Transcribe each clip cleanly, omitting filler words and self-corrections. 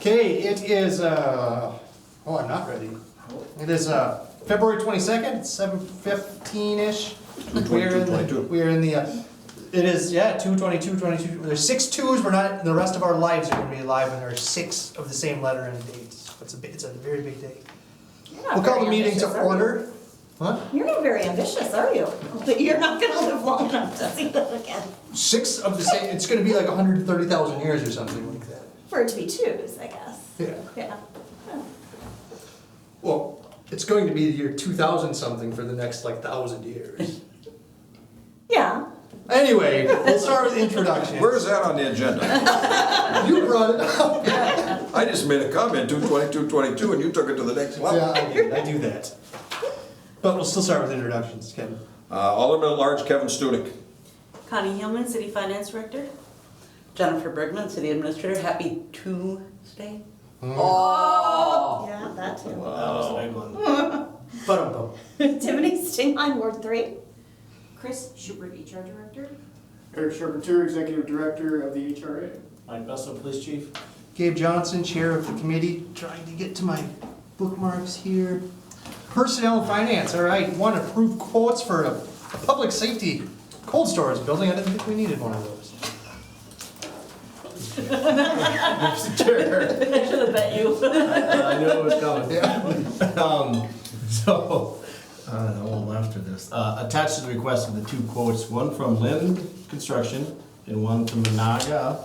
Okay, it is, oh, I'm not ready. It is February 22nd, 7:15-ish. We're in the, it is, yeah, 2/22/22. There's 6 2s, we're not, the rest of our lives are gonna be alive, and there are 6 of the same letter and dates. It's a very big day. We'll call the meeting to order. What? You're not very ambitious, are you? But you're not gonna live long enough to see that again. 6 of the same, it's gonna be like 130,000 years or something like that. For it to be 2s, I guess. Yeah. Yeah. Well, it's going to be the year 2000 something for the next like 1,000 years. Yeah. Anyway, we'll start with introductions. Where is that on the agenda? You brought it up. I just made a comment, 2/22/22, and you took it to the next level. Yeah, I do that. But we'll still start with introductions, Kevin. Alderman at Large Kevin Studick. Connie Hillman, City Finance Director. Jennifer Bergman, City Administrator. Happy Tuesday. Oh. Yeah, that too. That was a big one. But Tiffany Stingline, Ward 3. Chris Schubert, HR Director. Eric Charpentier, Executive Director of the HRA. Mike Bessel, Police Chief. Gabe Johnson, Chair of the Committee, trying to get to my bookmarks here. Personnel and Finance, all right. 1, approved quotes for a public safety cold storage building. I didn't think we needed one of those. I should have bet you. I knew it was coming. Yeah. Well, after this. Attached to the request of the 2 quotes, one from Lynn Construction and one from Monaga.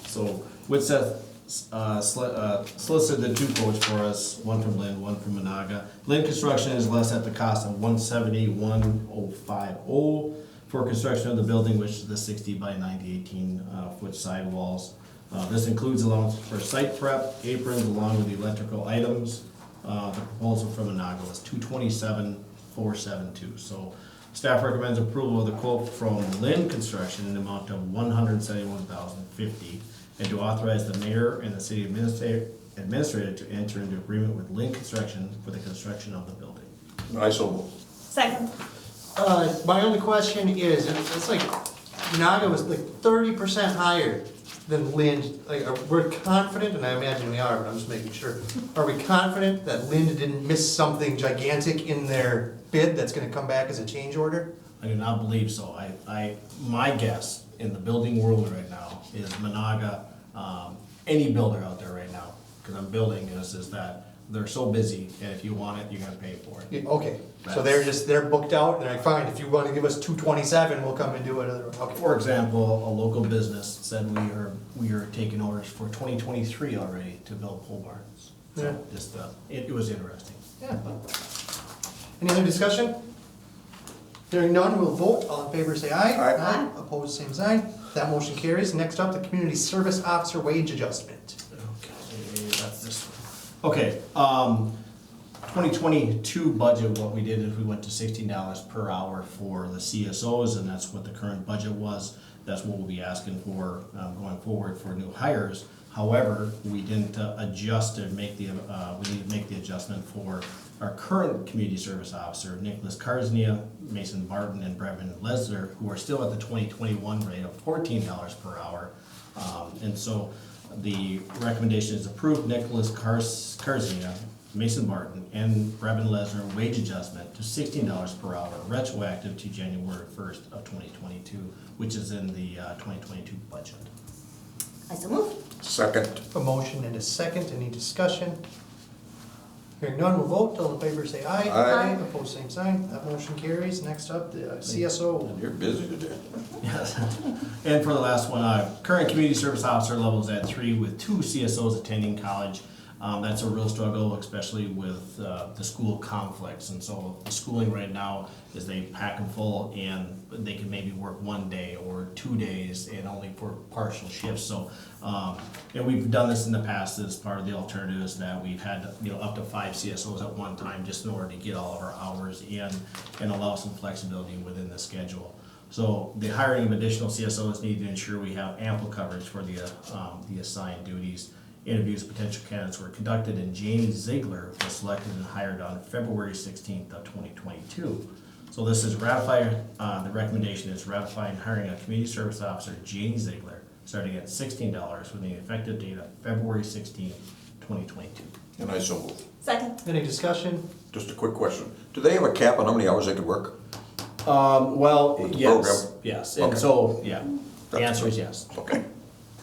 So with Seth solicited the 2 quotes for us, one from Lynn, one from Monaga. Lynn Construction is less at the cost of $171,050 for construction of the building, which is the 60 by 90 18-foot sidewalls. This includes allowance for site prep, aprons, along with the electrical items. The proposal from Monaga was $227,472. So staff recommends approval of the quote from Lynn Construction in the amount of $171,050, and to authorize the mayor and the city administrator to enter into agreement with Lynn Construction for the construction of the building. I so move. Second. My only question is, it's like, Naga was like 30% higher than Lynn. Like, we're confident, and I imagine we are, but I'm just making sure. Are we confident that Lynn didn't miss something gigantic in their bid that's gonna come back as a change order? I do not believe so. My guess in the building world right now is Monaga, any builder out there right now, because I'm building, is that they're so busy, and if you want it, you're gonna pay for it. Yeah, okay, so they're booked out, and they're like, fine, if you wanna give us 227, we'll come and do it. Okay. For example, a local business said we are taking orders for 2023 already to build pole barns. So Yeah. just, it was interesting. Yeah. Any other discussion? Hearing none, we'll vote. All in favor, say aye. Aye. Opposed, same sign. That motion carries. Next up, the Community Service Officer Wage Adjustment. Okay, that's this one. Okay, 2022 budget, what we did is we went to $16 per hour for the CSOs, and that's what the current budget was. That's what we'll be asking for going forward for new hires. However, we didn't adjust and we need to make the adjustment for our current community service officer, Nicholas Karznia, Mason Barton, and Brevin Lesler, who are still at the 2021 rate of $14 per hour. And so the recommendation is approved Nicholas Karznia, Mason Barton, and Brevin Lesler wage adjustment to $16 per hour, retroactive to January 1st of 2022, which is in the 2022 budget. I so move. Second. A motion and a second. Any discussion? Hearing none, we'll vote. All in favor, say aye. Aye. Opposed, same sign. That motion carries. Next up, the CSO. You're busy today. Yes. And for the last one, current community service officer level is at 3 with 2 CSOs attending college. That's a real struggle, especially with the school conflicts. And so the schooling right now is they pack them full, and they can maybe work 1 day or 2 days and only for partial shifts. So, and we've done this in the past as part of the alternatives that we've had, up to 5 CSOs at one time just in order to get all of our hours in and allow some flexibility within the schedule. So the hiring of additional CSOs need to ensure we have ample coverage for the assigned duties. Interviews of potential candidates were conducted, and Janie Ziegler was selected and hired on February 16th of 2022. So this is ratifying, the recommendation is ratifying hiring a community service officer, Janie Ziegler, starting at $16 with an effective date of February 16, 2022. And I so move. Second. Any discussion? Just a quick question. Do they have a cap on how many hours they could work? Well, With the yes, program? yes, and Okay. so, yeah, the That's answer is good. yes. Okay.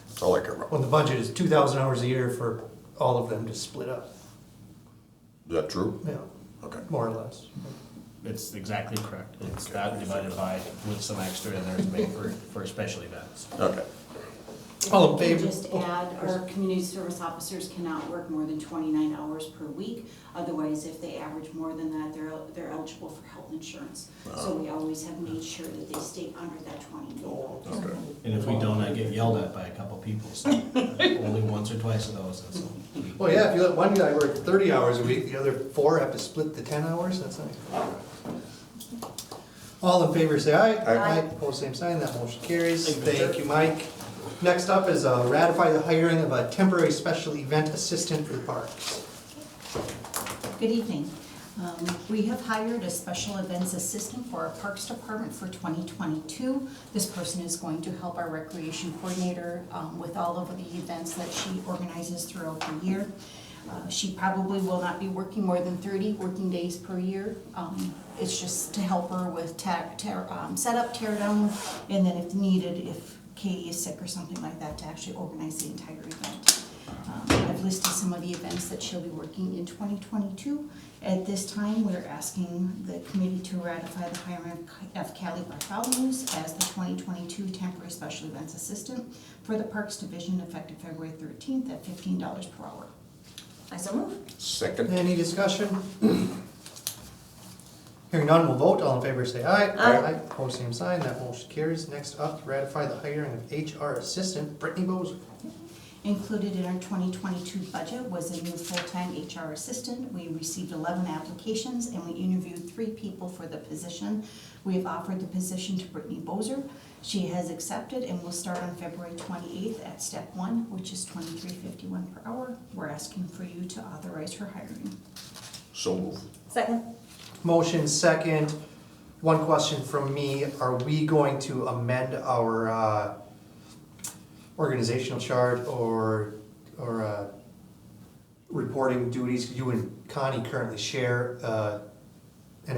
That's all I care about. Well, the budget is 2,000 hours a year for all of them to split up, Is that true? yeah, Okay. more or less. It's exactly correct. It's that divided by with some extra in there to make for special events. Okay. All in Can favor? just add, our community service officers cannot work more than 29 hours per week. Otherwise, if they average more than that, they're eligible for health insurance. So we always have made sure that they stay under that 29 hours. Okay. And if we don't, I get yelled at by a couple people, so only once or twice of those, and so. Well, yeah, if you let one guy work 30 hours a week, the other 4 have to split the 10 hours, that's nice. All in favor, say aye. Aye. Opposed, same sign, that motion carries. Thank you, Mike. Next up is ratify the hiring of a temporary special event assistant for the parks. Good evening. We have hired a special events assistant for our Parks Department for 2022. This person is going to help our recreation coordinator with all of the events that she organizes throughout the year. She probably will not be working more than 30 working days per year. It's just to help her with setup, tear down, and then if needed, if Katie is sick or something like that, to actually organize the entire event. I've listed some of the events that she'll be working in 2022. At this time, we're asking the committee to ratify the hiring of Callie Bartholomew as the 2022 temporary special events assistant for the Parks Division effective February 13th at $15 per hour. I so move. Second? Any discussion? Hearing none, we'll vote. All in favor, say aye. Aye. Opposed, same sign, that motion carries. Next up, ratify the hiring of HR assistant Brittany Bozer. Included in our 2022 budget was a new full-time HR assistant. We received 11 applications and we interviewed 3 people for the position. We have offered the position to Brittany Bozer. She has accepted and will start on February 28th at step 1, which is $23.51 per hour. We're asking for you to authorize her hiring. So move. Second. Motion second. One question from me. Are we going to amend our organizational chart or reporting duties? You and Connie currently share an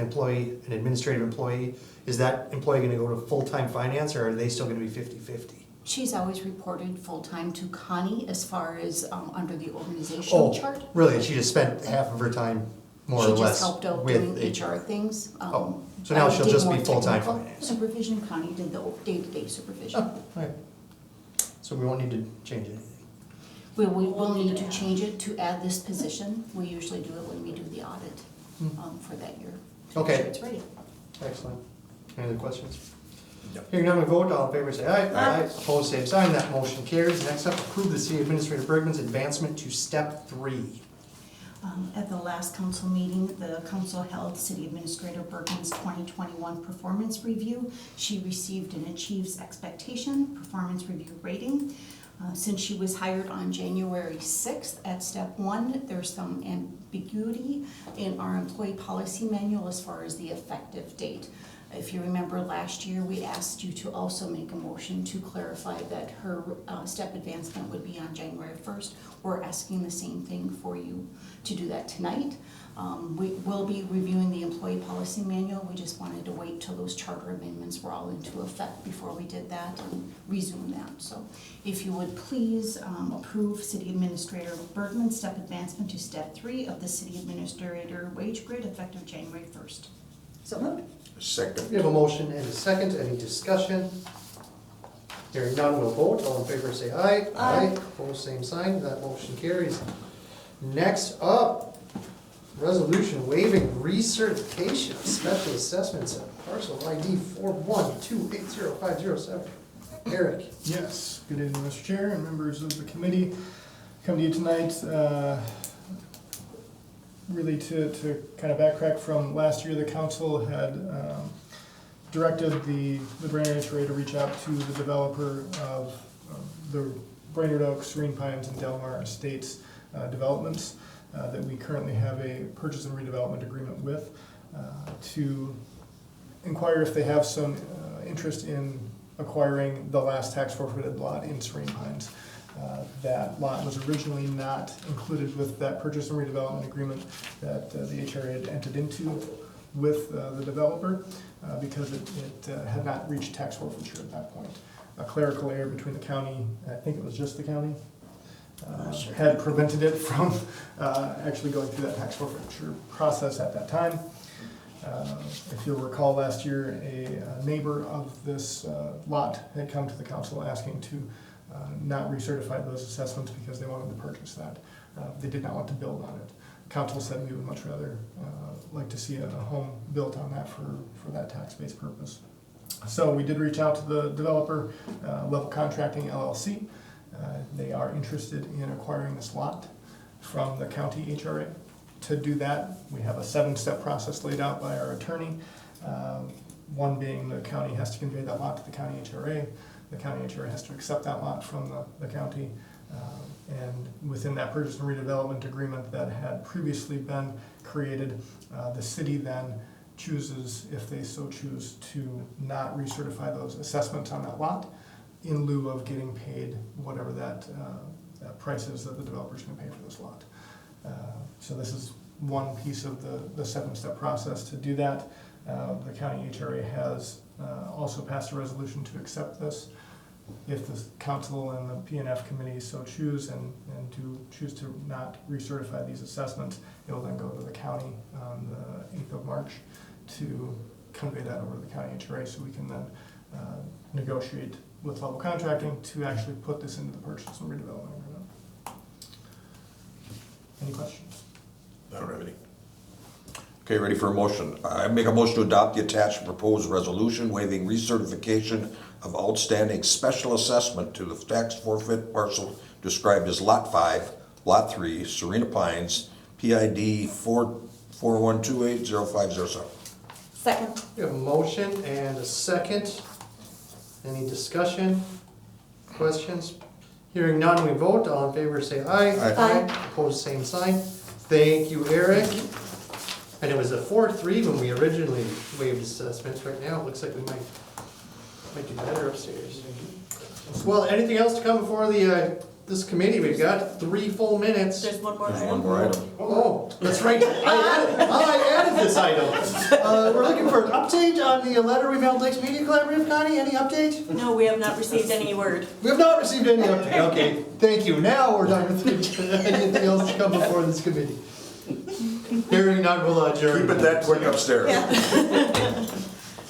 administrative employee. Is that employee gonna go to full-time finance, or are they still gonna be 50-50? She's always reported full-time to Connie as far as under the organizational chart. Really? She just spent half of her time, more or She less, just helped out with doing HR things. Oh, so now I she'll did just more be full-time technical finance. Supervision, Connie did the day-to-day supervision. Oh, alright. So we won't need to change anything. We will need to change it to add this position. We usually do it when we do the audit for that year. Okay. Make sure it's ready. Excellent. Any other questions? Yep. Hearing none, we vote. All in favor, say aye. Aye. Opposed, same sign. That motion carries. Next up, approve the City Administrator Bergman's advancement to step 3. At the last council meeting, the council held City Administrator Bergen's 2021 performance review. She received an achieves expectation performance review rating. Since she was hired on January 6th at step 1, there's some ambiguity in our employee policy manual as far as the effective date. If you remember last year, we asked you to also make a motion to clarify that her step advancement would be on January 1st. We're asking the same thing for you to do that tonight. We will be reviewing the employee policy manual. We just wanted to wait till those charter amendments were all into effect before we did that and resume that. So if you would please approve City Administrator Bergman's step advancement to step 3 of the City Administrator wage grid effective January 1st. So moved. Second? We have a motion and a second. Any discussion? Hearing none, we'll vote. All in favor, say aye. Aye. Opposed, same sign. That motion carries. Next up, resolution waiving recertification of special assessments at parcel ID 412800507. Eric. Yes, good evening, Mr. Chair and members of the committee. Come to you tonight, really to kind of backtrack from last year. The council had directed the Brainerd HRA to reach out to the developer of the Brainerd Oaks, Serene Pines, and Delmar Estates developments that we currently have a purchase and redevelopment agreement with, to inquire if they have some interest in acquiring the last tax forfeited lot in Serene Pines. That lot was originally not included with that purchase and redevelopment agreement that the HRA had entered into with the developer because it had not reached tax forfeiture at that point. A clerical error between the county, I think it was just the county, had prevented it from actually going through that tax forfeiture process at that time. If you'll recall, last year, a neighbor of this lot had come to the council asking to not recertify those assessments because they wanted to purchase that. They did not want to build on it. Council said we would much rather like to see a home built on that for that tax-based purpose. So we did reach out to the developer, Level Contracting LLC. They are interested in acquiring this lot from the county HRA. To do that, we have a 7-step process laid out by our attorney. One being the county has to convey that lot to the county HRA. The county HRA has to accept that lot from the county. And within that purchase and redevelopment agreement that had previously been created, the city then chooses, if they so choose, to not recertify those assessments on that lot in lieu of getting paid whatever that price is that the developer's gonna pay for this lot. So this is one piece of the 7-step process to do that. The county HRA has also passed a resolution to accept this. If the council and the P&F committee so choose and to choose to not recertify these assessments, it will then go to the county on the 8th of March to convey that over to the county HRA so we can then negotiate with Level Contracting to actually put this into the purchase and redevelopment agreement. Any questions? I don't have any. Okay, ready for a motion? I make a motion to adopt the attached proposed resolution waiving recertification of outstanding special assessment to the tax forfeit parcel described as Lot 5, Lot 3, Serena Pines, PID 441280507. Second. We have a motion and a second. Any discussion, questions? Hearing none, we vote. All in favor say aye. Aye. Opposed, same sign. Thank you, Eric. And it was a 4-3 when we originally waived assessments. Right now, it looks like we might do better upstairs. Well, anything else to come before this committee? We've got 3 full minutes. There's one more There's item. one more item. Oh, that's right. I added this item. We're looking for an update on the letter we mailed Lakes Media Collaborative. Connie, any update? No, we have not received any word. We have not received any update. Okay, thank you. Now we're done with anything else to come before this committee. Hearing none, we'll adjourn. Keep it that quick upstairs. Yeah.